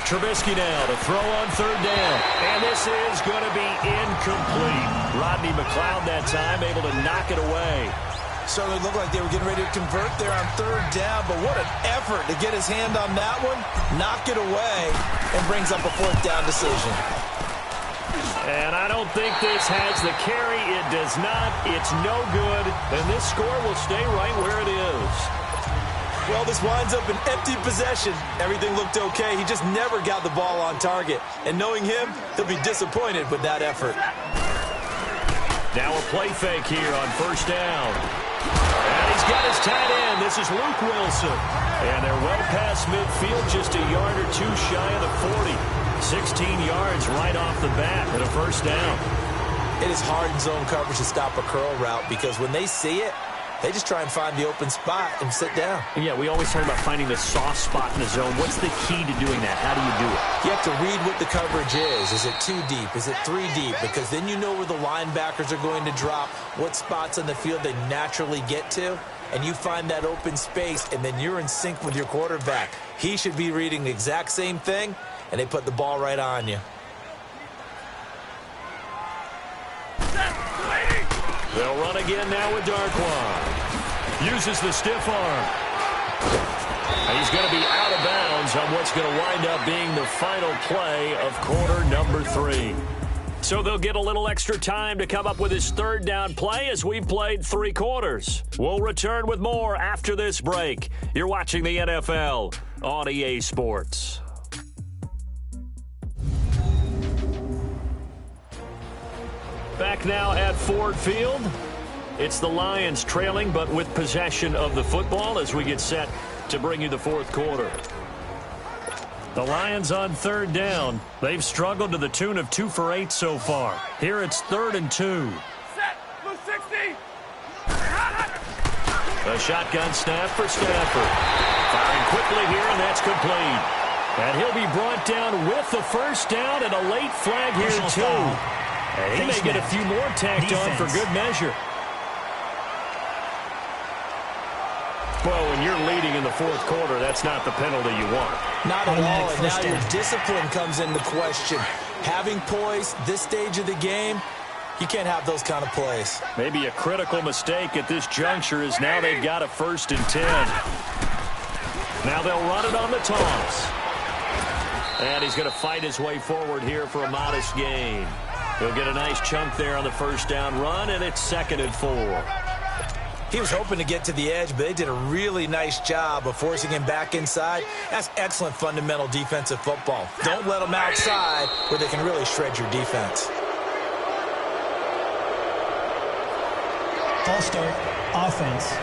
Trubisky now to throw on third down. And this is going to be incomplete. Rodney McLeod that time able to knock it away.
Certainly looked like they were getting ready to convert there on third down, but what an effort to get his hand on that one, knock it away, and brings up a 4th down decision.
And I don't think this has the carry. It does not. It's no good. And this score will stay right where it is.
Well, this winds up an empty possession. Everything looked okay. He just never got the ball on target. And knowing him, he'll be disappointed with that effort.
Now a play fake here on first down. And he's got his tight end. This is Luke Wilson. And they're well past midfield, just a yard or two shy of the 40. 16 yards right off the bat and a first down.
It is hard in zone coverage to stop a curl route because when they see it, they just try and find the open spot and sit down.
Yeah, we always talk about finding the soft spot in the zone. What's the key to doing that? How do you do it?
You have to read what the coverage is. Is it 2 deep? Is it 3 deep? Because then you know where the linebackers are going to drop, what spots on the field they naturally get to, and you find that open space, and then you're in sync with your quarterback. He should be reading the exact same thing, and they put the ball right on you.
They'll run again now with Darkwan. Uses the stiff arm. He's going to be out of bounds on what's going to wind up being the final play of quarter number 3. So they'll get a little extra time to come up with his 3rd down play as we've played 3 quarters. We'll return with more after this break. You're watching the NFL on EA Sports. Back now at Ford Field. It's the Lions trailing, but with possession of the football as we get set to bring you the fourth quarter. The Lions on third down. They've struggled to the tune of 2 for 8 so far. Here it's 3rd and 2.
Set. Blue 60.
A shotgun snap for Stafford. Firing quickly here, and that's complete. And he'll be brought down with the first down and a late flag here, too. And he may get a few more tacked on for good measure. Well, when you're leading in the fourth quarter, that's not the penalty you want.
Not at all, and now your discipline comes into question. Having poise this stage of the game, you can't have those kind of plays.
Maybe a critical mistake at this juncture is now they've got a 1st and 10. Now they'll run it on the toss. And he's going to fight his way forward here for a modest gain. He'll get a nice chunk there on the first down run, and it's 2nd and 4.
He was hoping to get to the edge, but they did a really nice job of forcing him back inside. That's excellent fundamental defensive football. Don't let them outside where they can really shred your defense.
False start, offense.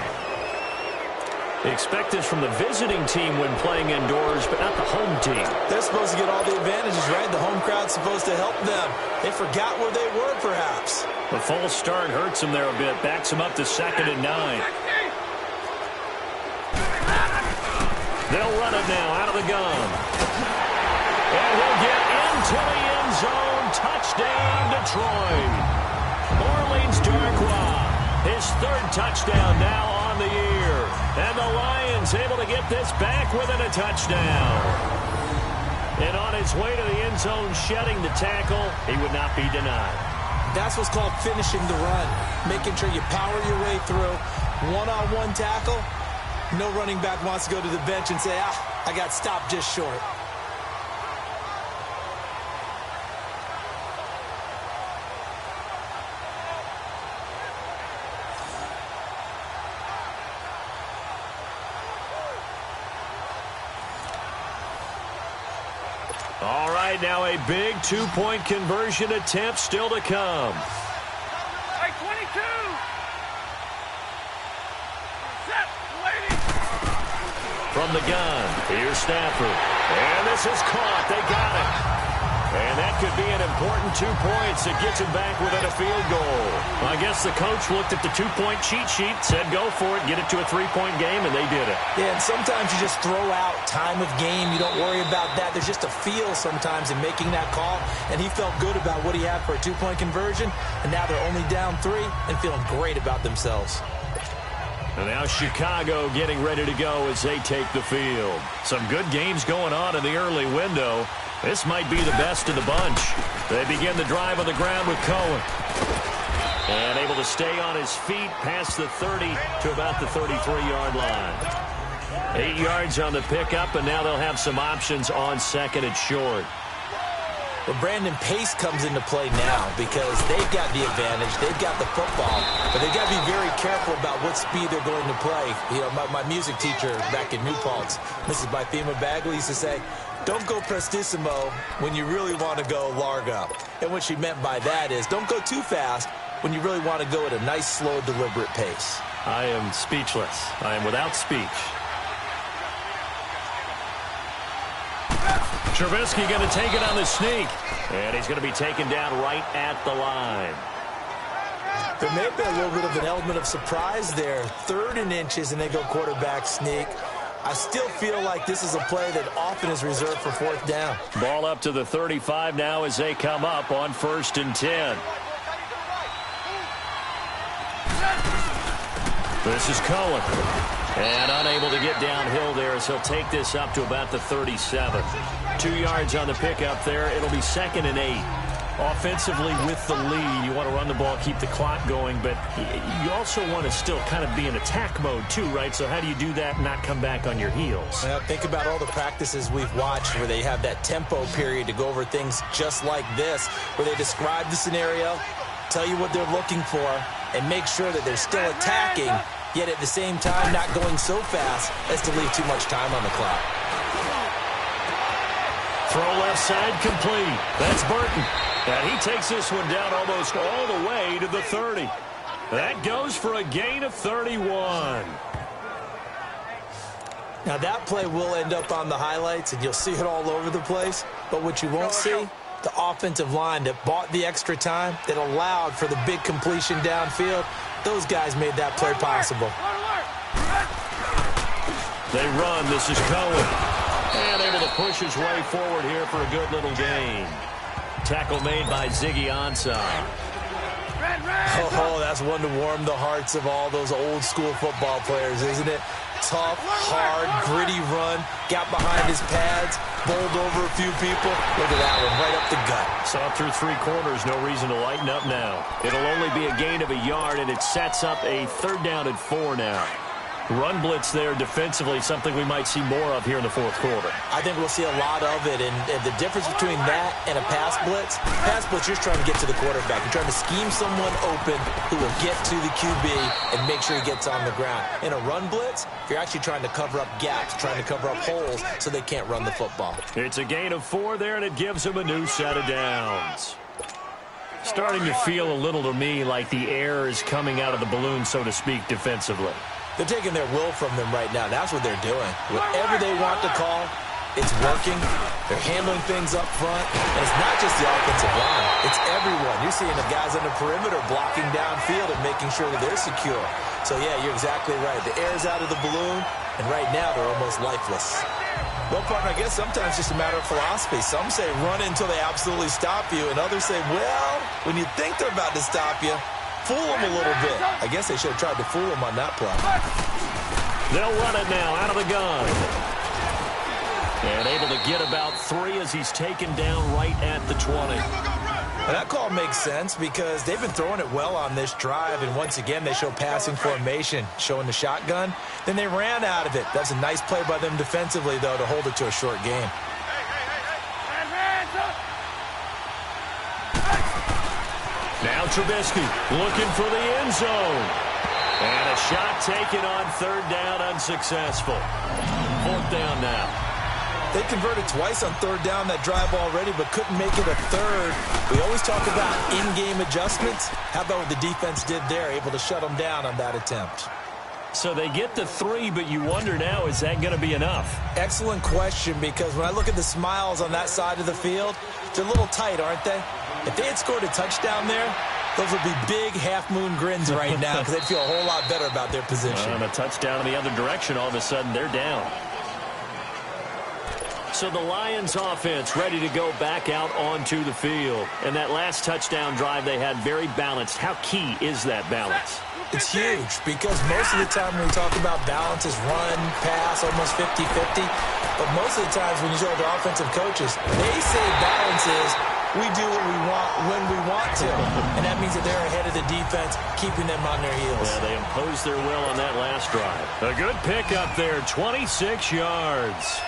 Expect this from the visiting team when playing indoors, but not the home team.
They're supposed to get all the advantages, right? The home crowd's supposed to help them. They forgot where they were, perhaps.
The false start hurts him there a bit. Backs him up to 2nd and 9. They'll run it now out of the gun. And he'll get into the end zone. Touchdown, Detroit. Orleans Darkwa, his 3rd touchdown now on the year. And the Lions able to get this back within a touchdown. And on his way to the end zone, shedding the tackle, he would not be denied.
That's what's called finishing the run, making sure you power your way through. One-on-one tackle, no running back wants to go to the bench and say, I got stopped just short.
All right, now a big 2-point conversion attempt still to come.
Hey, 22. Set. Waiting.
From the gun, here's Stafford. And this is caught. They got it. And that could be an important 2 points. It gets him back within a field goal. I guess the coach looked at the 2-point cheat sheet, said go for it, get it to a 3-point game, and they did it.
Yeah, and sometimes you just throw out time of game. You don't worry about that. There's just a feel sometimes in making that call, and he felt good about what he had for a 2-point conversion, and now they're only down 3 and feeling great about themselves.
And now Chicago getting ready to go as they take the field. Some good games going on in the early window. This might be the best of the bunch. They begin the drive on the ground with Cohen. And able to stay on his feet past the 30 to about the 33-yard line. 8 yards on the pickup, and now they'll have some options on 2nd and short.
Well, Brandon, pace comes into play now because they've got the advantage. They've got the football, but they've got to be very careful about what speed they're going to play. You know, my music teacher back in New Paltz, Mrs. Bythema Bagley, used to say, don't go prestissimo when you really want to go largo. And what she meant by that is don't go too fast when you really want to go at a nice, slow, deliberate pace.
I am speechless. I am without speech. Trubisky going to take it on the sneak. And he's going to be taken down right at the line.
There may have been a little bit of an element of surprise there. 3rd and inches, and they go quarterback sneak. I still feel like this is a play that often is reserved for 4th down.
Ball up to the 35 now as they come up on 1st and 10. This is Cohen. And unable to get downhill there as he'll take this up to about the 37. 2 yards on the pickup there. It'll be 2nd and 8. Offensively with the lead, you want to run the ball, keep the clock going, but you also want to still kind of be in attack mode too, right? So how do you do that and not come back on your heels?
Well, think about all the practices we've watched where they have that tempo period to go over things just like this, where they describe the scenario, tell you what they're looking for, and make sure that they're still attacking, yet at the same time not going so fast as to leave too much time on the clock.
Throw left side complete. That's Burton. And he takes this one down almost all the way to the 30. That goes for a gain of 31.
Now, that play will end up on the highlights, and you'll see it all over the place. But what you won't see, the offensive line that bought the extra time, that allowed for the big completion downfield, those guys made that play possible.
They run. This is Cohen. And able to push his way forward here for a good little gain. Tackle made by Ziggy Ansah.
Oh, that's one to warm the hearts of all those old school football players, isn't it? Tough, hard, gritty run. Got behind his pads, bowled over a few people. Look at that one, right up the gut.
Saw through 3 quarters, no reason to lighten up now. It'll only be a gain of a yard, and it sets up a 3rd down and 4 now. Run blitz there defensively, something we might see more of here in the 4th quarter.
I think we'll see a lot of it, and the difference between that and a pass blitz, you're just trying to get to the quarterback. You're trying to scheme someone open who will get to the QB and make sure he gets on the ground. In a run blitz, you're actually trying to cover up gaps, trying to cover up holes so they can't run the football.
It's a gain of 4 there, and it gives him a new set of downs. Starting to feel a little to me like the air is coming out of the balloon, so to speak, defensively.
They're taking their will from them right now. That's what they're doing. Whatever they want to call, it's working. They're handling things up front. And it's not just the offensive line. It's everyone. You're seeing the guys on the perimeter blocking downfield and making sure that they're secure. So, yeah, you're exactly right. The air's out of the balloon, and right now they're almost lifeless. Well, partner, I guess sometimes it's just a matter of philosophy. Some say run until they absolutely stop you, and others say, well, when you think they're about to stop you, fool them a little bit. I guess they should have tried to fool them on that play.
They'll run it now out of the gun. And able to get about 3 as he's taken down right at the 20.
And that call makes sense because they've been throwing it well on this drive, and once again they show passing formation, showing the shotgun. Then they ran out of it. That's a nice play by them defensively, though, to hold it to a short game.
Now Trubisky looking for the end zone. And a shot taken on 3rd down, unsuccessful. 4th down now.
They converted twice on 3rd down that drive already, but couldn't make it a 3rd. We always talk about in-game adjustments. How about what the defense did there, able to shut them down on that attempt?
So they get the 3, but you wonder now, is that going to be enough?
Excellent question, because when I look at the smiles on that side of the field, they're a little tight, aren't they? If they had scored a touchdown there, those would be big half-moon grins right now because they'd feel a whole lot better about their position.
And a touchdown in the other direction, all of a sudden they're down. So the Lions offense ready to go back out onto the field. And that last touchdown drive they had very balanced. How key is that balance?
It's huge because most of the time when we talk about balance is run, pass, almost 50-50. But most of the times when you talk to offensive coaches, they say balance is we do what we want when we want to. And that means that they're ahead of the defense, keeping them on their heels.
Yeah, they imposed their will on that last drive. A good pickup there, 26 yards.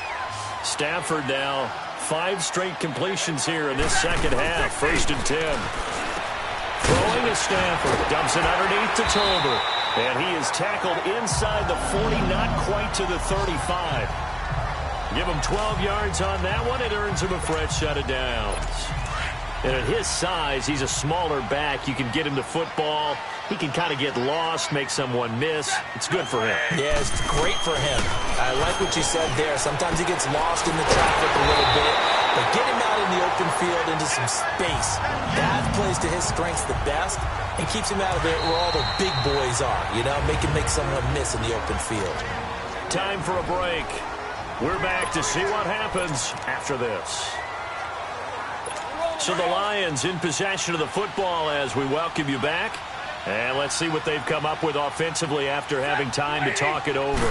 Stafford now, 5 straight completions here in this second half. 1st and 10. Throwing to Stafford, dumps it underneath to Tolbert. And he is tackled inside the 40, not quite to the 35. Give him 12 yards on that one. It earns him a fresh set of downs. And at his size, he's a smaller back. You can get him the football. He can kind of get lost, make someone miss. It's good for him.
Yeah, it's great for him. I like what you said there. Sometimes he gets lost in the traffic a little bit. But get him out in the open field into some space. That plays to his strengths the best and keeps him out of it where all the big boys are. You know, make someone miss in the open field.
Time for a break. We're back to see what happens after this. So the Lions in possession of the football as we welcome you back. And let's see what they've come up with offensively after having time to talk it over.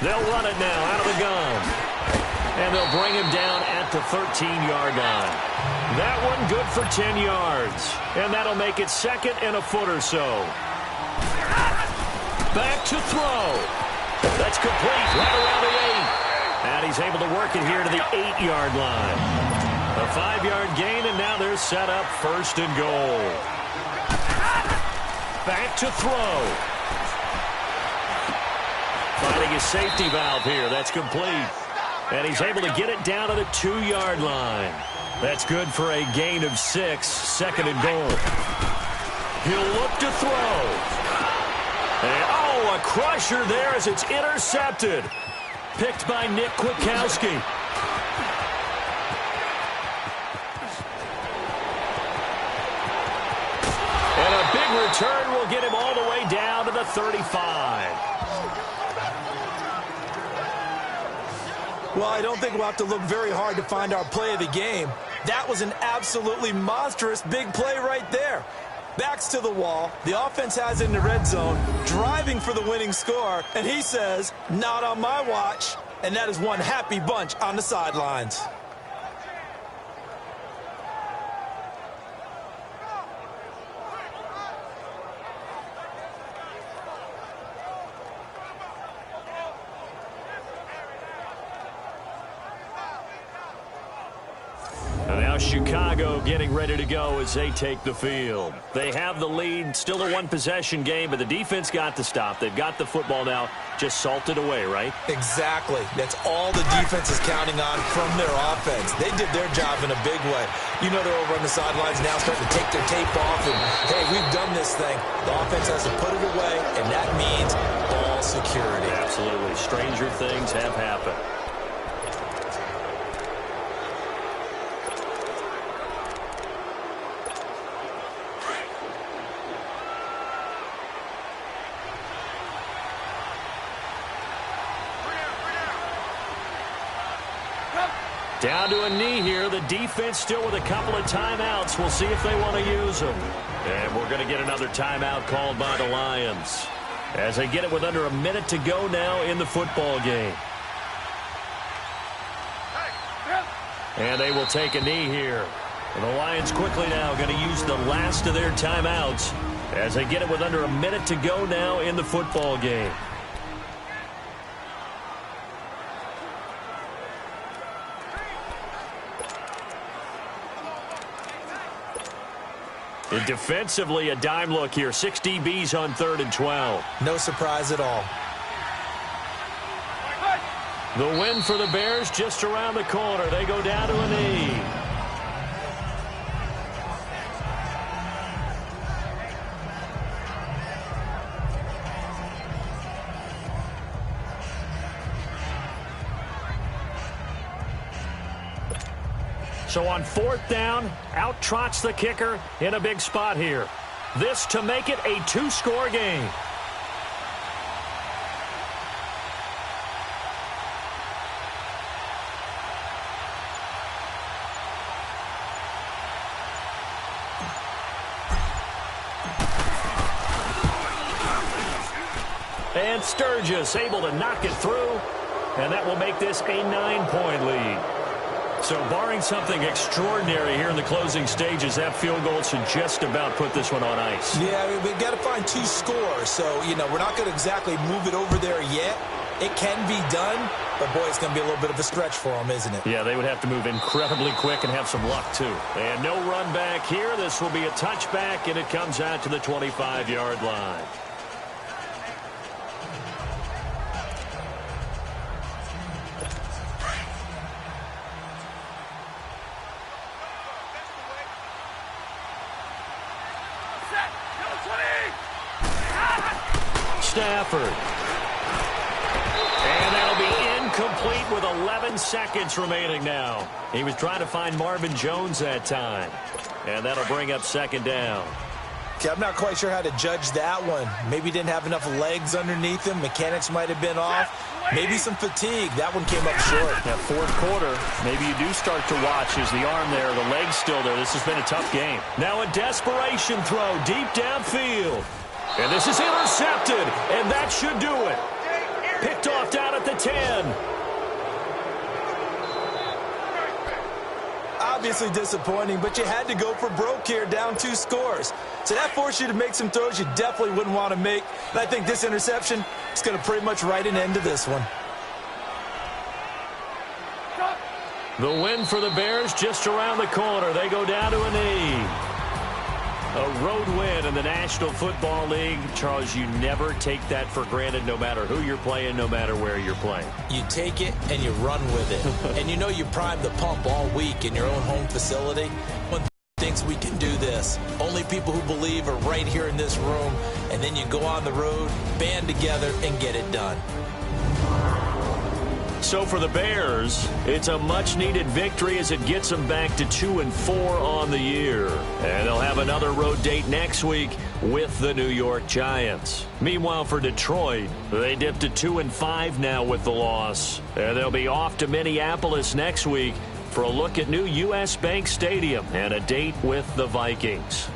They'll run it now out of the gun. And they'll bring him down at the 13-yard line. That one good for 10 yards. And that'll make it 2nd and a foot or so. Back to throw. That's complete right around the 8. And he's able to work it here to the 8-yard line. A 5-yard gain, and now they're set up 1st and goal. Back to throw. Finding his safety valve here. That's complete. And he's able to get it down to the 2-yard line. That's good for a gain of 6, 2nd and goal. He'll look to throw. And, oh, a crusher there as it's intercepted. Picked by Nick Kwiatkowski. And a big return will get him all the way down to the 35.
Well, I don't think we'll have to look very hard to find our play of the game. That was an absolutely monstrous big play right there. Backs to the wall. The offense has it in the red zone, driving for the winning score. And he says, not on my watch. And that is one happy bunch on the sidelines.
And now Chicago getting ready to go as they take the field. They have the lead, still a one-possession game, but the defense got the stop. They've got the football now, just salted away, right?
Exactly. That's all the defense is counting on from their offense. They did their job in a big way. You know they're over on the sidelines now starting to take their tape off, and, hey, we've done this thing. The offense has to put it away, and that means ball security.
Absolutely. Stranger things have happened. Down to a knee here. The defense still with a couple of timeouts. We'll see if they want to use them. And we're going to get another timeout called by the Lions as they get it with under a minute to go now in the football game. And they will take a knee here. And the Lions quickly now going to use the last of their timeouts as they get it with under a minute to go now in the football game. And defensively, a dime look here. 6 DBs on 3rd and 12.
No surprise at all.
The win for the Bears just around the corner. They go down to a knee. So on 4th down, out trots the kicker in a big spot here. This to make it a 2-score game. And Sturgis able to knock it through, and that will make this a 9-point lead. So barring something extraordinary here in the closing stages, that field goal should just about put this one on ice.
Yeah, we've got to find 2 scores. So, you know, we're not going to exactly move it over there yet. It can be done, but, boy, it's going to be a little bit of a stretch for them, isn't it?
Yeah, they would have to move incredibly quick and have some luck, too. And no run back here. This will be a touchback, and it comes out to the 25-yard line. Stafford. And that'll be incomplete with 11 seconds remaining now. He was trying to find Marvin Jones that time. And that'll bring up 2nd down.
Okay, I'm not quite sure how to judge that one. Maybe he didn't have enough legs underneath him. Mechanics might have been off. Maybe some fatigue. That one came up short.
That 4th quarter, maybe you do start to watch as the arm there, the leg's still there. This has been a tough game. Now a desperation throw deep downfield. And this is intercepted, and that should do it. Picked off down at the 10.
Obviously disappointing, but you had to go for broke here, down 2 scores. So that forced you to make some throws you definitely wouldn't want to make. And I think this interception is going to pretty much write an end to this one.
The win for the Bears just around the corner. They go down to a knee. A road win in the National Football League. Charles, you never take that for granted no matter who you're playing, no matter where you're playing.
You take it and you run with it. And you know you primed the pump all week in your own home facility. When thinks we can do this. Only people who believe are right here in this room. And then you go on the road, band together, and get it done.
So for the Bears, it's a much-needed victory as it gets them back to 2-4 on the year. And they'll have another road date next week with the New York Giants. Meanwhile, for Detroit, they dipped to 2-5 now with the loss. And they'll be off to Minneapolis next week for a look at new U.S. Bank Stadium and a date with the Vikings.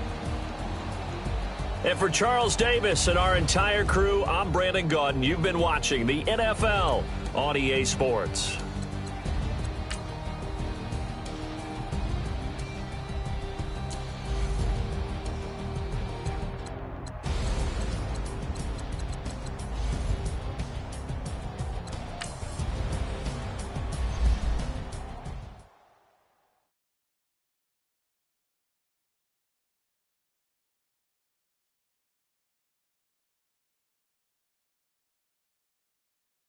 And for Charles Davis and our entire crew, I'm Brandon Gaudin. You've been watching the NFL on EA Sports.